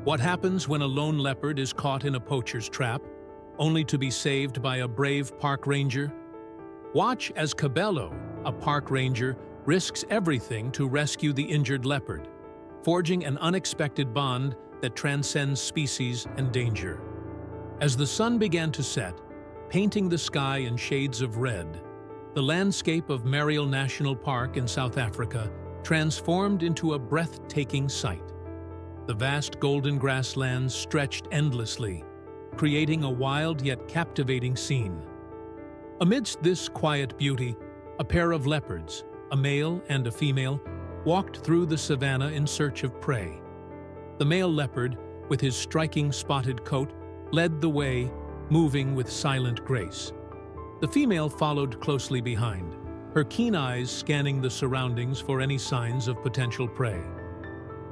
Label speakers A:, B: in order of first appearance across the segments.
A: What happens when a lone leopard is caught in a poacher's trap, only to be saved by a brave park ranger? Watch as Cabello, a park ranger, risks everything to rescue the injured leopard, forging an unexpected bond that transcends species and danger. As the sun began to set, painting the sky in shades of red, the landscape of Marriel National Park in South Africa transformed into a breathtaking sight. The vast golden grasslands stretched endlessly, creating a wild yet captivating scene. Amidst this quiet beauty, a pair of leopards, a male and a female, walked through the savanna in search of prey. The male leopard, with his striking spotted coat, led the way, moving with silent grace. The female followed closely behind, her keen eyes scanning the surroundings for any signs of potential prey.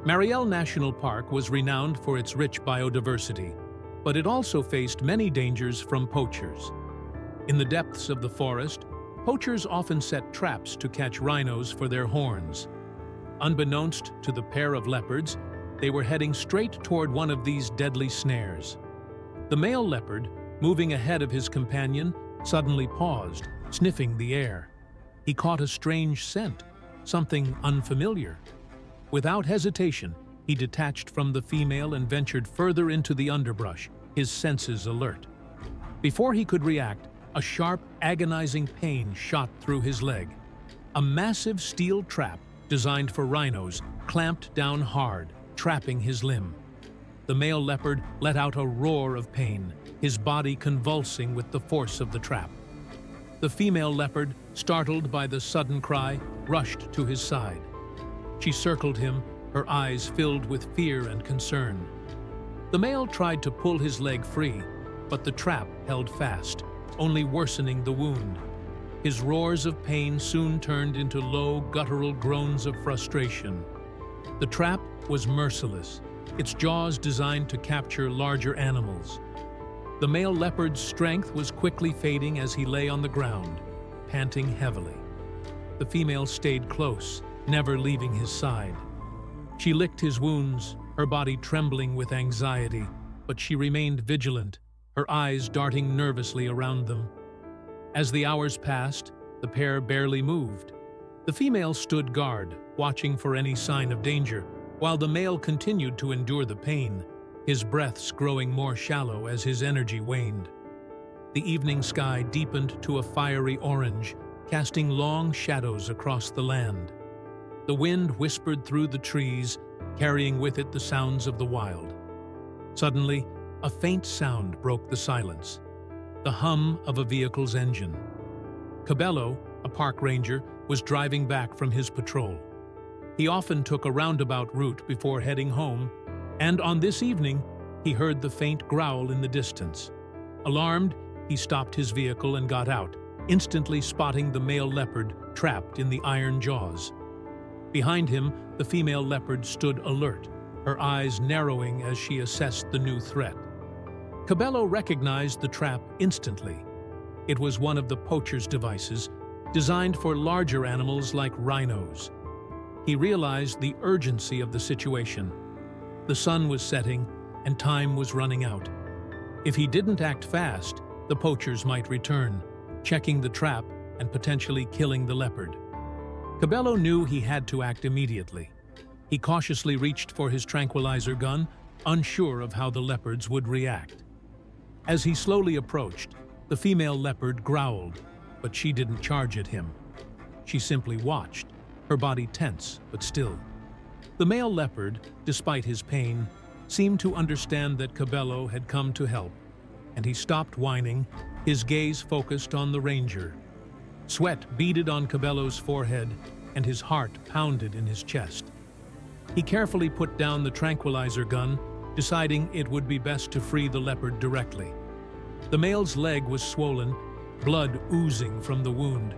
A: Marriel National Park was renowned for its rich biodiversity, but it also faced many dangers from poachers. In the depths of the forest, poachers often set traps to catch rhinos for their horns. Unbeknownst to the pair of leopards, they were heading straight toward one of these deadly snares. The male leopard, moving ahead of his companion, suddenly paused, sniffing the air. He caught a strange scent, something unfamiliar. Without hesitation, he detached from the female and ventured further into the underbrush, his senses alert. Before he could react, a sharp, agonizing pain shot through his leg. A massive steel trap, designed for rhinos, clamped down hard, trapping his limb. The male leopard let out a roar of pain, his body convulsing with the force of the trap. The female leopard, startled by the sudden cry, rushed to his side. She circled him, her eyes filled with fear and concern. The male tried to pull his leg free, but the trap held fast, only worsening the wound. His roars of pain soon turned into low, guttural groans of frustration. The trap was merciless, its jaws designed to capture larger animals. The male leopard's strength was quickly fading as he lay on the ground, panting heavily. The female stayed close, never leaving his side. She licked his wounds, her body trembling with anxiety, but she remained vigilant, her eyes darting nervously around them. As the hours passed, the pair barely moved. The female stood guard, watching for any sign of danger, while the male continued to endure the pain, his breaths growing more shallow as his energy waned. The evening sky deepened to a fiery orange, casting long shadows across the land. The wind whispered through the trees, carrying with it the sounds of the wild. Suddenly, a faint sound broke the silence, the hum of a vehicle's engine. Cabello, a park ranger, was driving back from his patrol. He often took a roundabout route before heading home, and on this evening, he heard the faint growl in the distance. Alarmed, he stopped his vehicle and got out, instantly spotting the male leopard trapped in the iron jaws. Behind him, the female leopard stood alert, her eyes narrowing as she assessed the new threat. Cabello recognized the trap instantly. It was one of the poacher's devices, designed for larger animals like rhinos. He realized the urgency of the situation. The sun was setting, and time was running out. If he didn't act fast, the poachers might return, checking the trap and potentially killing the leopard. Cabello knew he had to act immediately. He cautiously reached for his tranquilizer gun, unsure of how the leopards would react. As he slowly approached, the female leopard growled, but she didn't charge at him. She simply watched, her body tense but still. The male leopard, despite his pain, seemed to understand that Cabello had come to help, and he stopped whining, his gaze focused on the ranger. Sweat beaded on Cabello's forehead, and his heart pounded in his chest. He carefully put down the tranquilizer gun, deciding it would be best to free the leopard directly. The male's leg was swollen, blood oozing from the wound.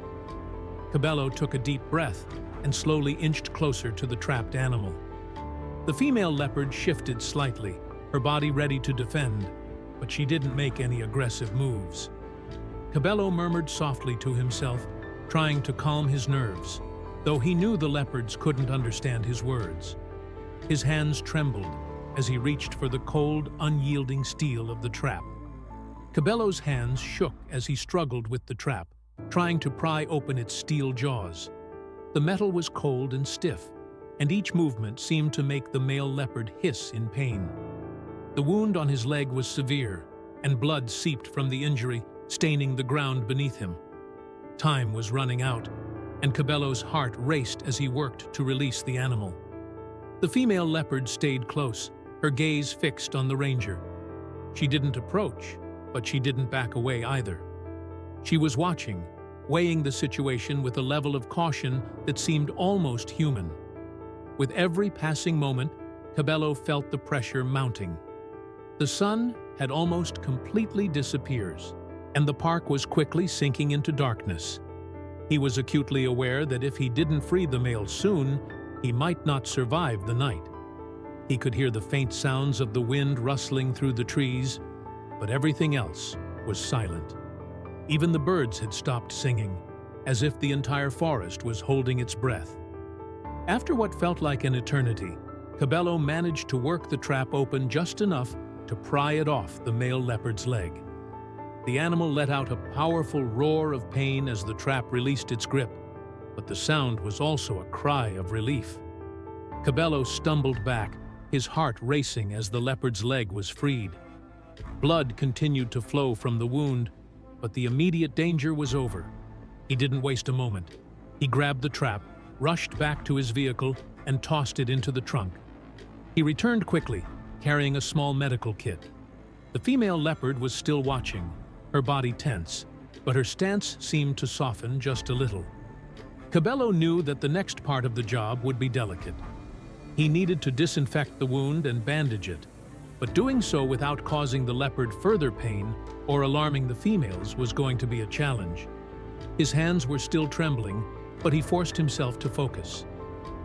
A: Cabello took a deep breath and slowly inched closer to the trapped animal. The female leopard shifted slightly, her body ready to defend, but she didn't make any aggressive moves. Cabello murmured softly to himself, trying to calm his nerves, though he knew the leopards couldn't understand his words. His hands trembled, as he reached for the cold, unyielding steel of the trap. Cabello's hands shook as he struggled with the trap, trying to pry open its steel jaws. The metal was cold and stiff, and each movement seemed to make the male leopard hiss in pain. The wound on his leg was severe, and blood seeped from the injury, staining the ground beneath him. Time was running out, and Cabello's heart raced as he worked to release the animal. The female leopard stayed close, her gaze fixed on the ranger. She didn't approach, but she didn't back away either. She was watching, weighing the situation with a level of caution that seemed almost human. With every passing moment, Cabello felt the pressure mounting. The sun had almost completely disappeared, and the park was quickly sinking into darkness. He was acutely aware that if he didn't free the male soon, he might not survive the night. He could hear the faint sounds of the wind rustling through the trees, but everything else was silent. Even the birds had stopped singing, as if the entire forest was holding its breath. After what felt like an eternity, Cabello managed to work the trap open just enough to pry it off the male leopard's leg. The animal let out a powerful roar of pain as the trap released its grip, but the sound was also a cry of relief. Cabello stumbled back, his heart racing as the leopard's leg was freed. Blood continued to flow from the wound, but the immediate danger was over. He didn't waste a moment. He grabbed the trap, rushed back to his vehicle, and tossed it into the trunk. He returned quickly, carrying a small medical kit. The female leopard was still watching, her body tense, but her stance seemed to soften just a little. Cabello knew that the next part of the job would be delicate. He needed to disinfect the wound and bandage it, but doing so without causing the leopard further pain or alarming the females was going to be a challenge. His hands were still trembling, but he forced himself to focus.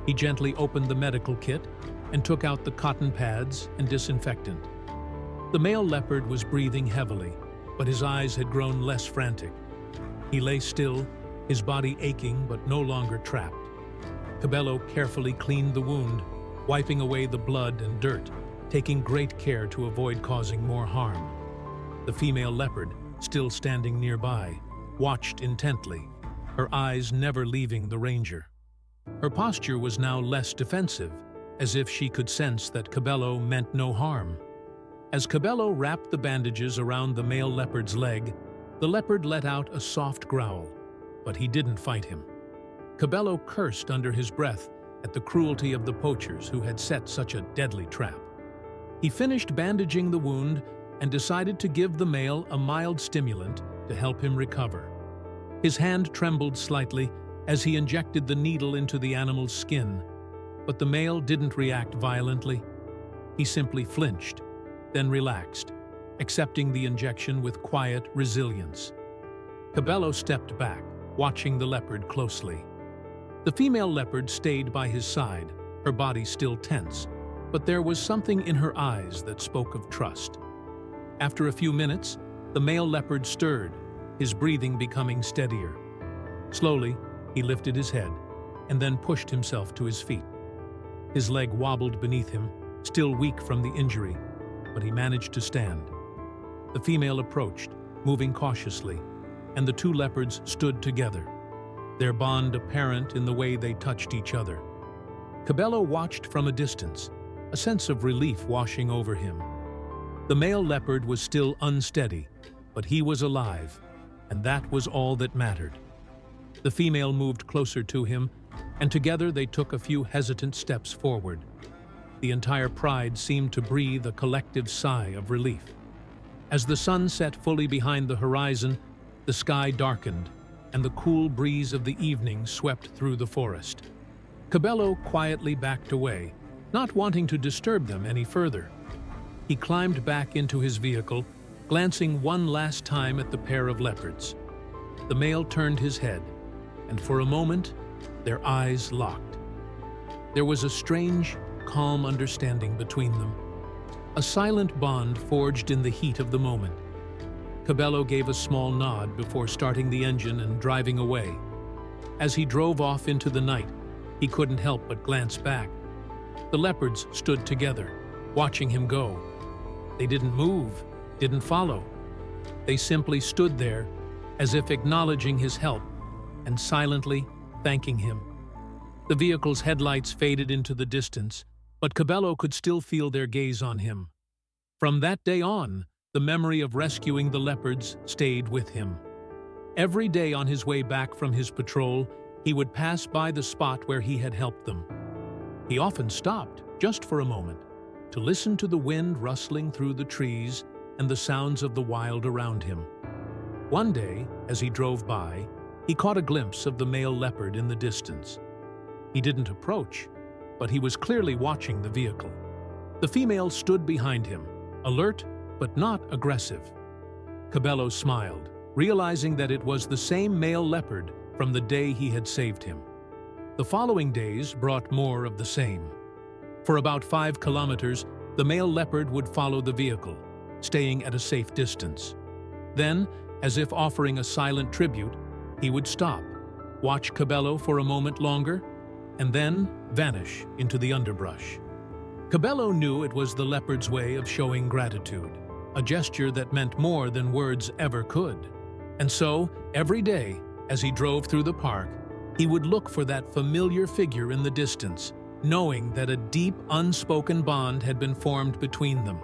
A: He gently opened the medical kit and took out the cotton pads and disinfectant. The male leopard was breathing heavily, but his eyes had grown less frantic. He lay still, his body aching but no longer trapped. Cabello carefully cleaned the wound, wiping away the blood and dirt, taking great care to avoid causing more harm. The female leopard, still standing nearby, watched intently, her eyes never leaving the ranger. Her posture was now less defensive, as if she could sense that Cabello meant no harm. As Cabello wrapped the bandages around the male leopard's leg, the leopard let out a soft growl, but he didn't fight him. Cabello cursed under his breath at the cruelty of the poachers who had set such a deadly trap. He finished bandaging the wound and decided to give the male a mild stimulant to help him recover. His hand trembled slightly as he injected the needle into the animal's skin, but the male didn't react violently. He simply flinched, then relaxed, accepting the injection with quiet resilience. Cabello stepped back, watching the leopard closely. The female leopard stayed by his side, her body still tense, but there was something in her eyes that spoke of trust. After a few minutes, the male leopard stirred, his breathing becoming steadier. Slowly, he lifted his head and then pushed himself to his feet. His leg wobbled beneath him, still weak from the injury, but he managed to stand. The female approached, moving cautiously, and the two leopards stood together, their bond apparent in the way they touched each other. Cabello watched from a distance, a sense of relief washing over him. The male leopard was still unsteady, but he was alive, and that was all that mattered. The female moved closer to him, and together they took a few hesitant steps forward. The entire pride seemed to breathe a collective sigh of relief. As the sun set fully behind the horizon, the sky darkened, and the cool breeze of the evening swept through the forest. Cabello quietly backed away, not wanting to disturb them any further. He climbed back into his vehicle, glancing one last time at the pair of leopards. The male turned his head, and for a moment, their eyes locked. There was a strange, calm understanding between them, a silent bond forged in the heat of the moment. Cabello gave a small nod before starting the engine and driving away. As he drove off into the night, he couldn't help but glance back. The leopards stood together, watching him go. They didn't move, didn't follow. They simply stood there, as if acknowledging his help and silently thanking him. The vehicle's headlights faded into the distance, but Cabello could still feel their gaze on him. From that day on, the memory of rescuing the leopards stayed with him. Every day on his way back from his patrol, he would pass by the spot where he had helped them. He often stopped, just for a moment, to listen to the wind rustling through the trees and the sounds of the wild around him. One day, as he drove by, he caught a glimpse of the male leopard in the distance. He didn't approach, but he was clearly watching the vehicle. The female stood behind him, alert but not aggressive. Cabello smiled, realizing that it was the same male leopard from the day he had saved him. The following days brought more of the same. For about 5 kilometers, the male leopard would follow the vehicle, staying at a safe distance. Then, as if offering a silent tribute, he would stop, watch Cabello for a moment longer, and then vanish into the underbrush. Cabello knew it was the leopard's way of showing gratitude, a gesture that meant more than words ever could. And so, every day, as he drove through the park, he would look for that familiar figure in the distance, knowing that a deep, unspoken bond had been formed between them.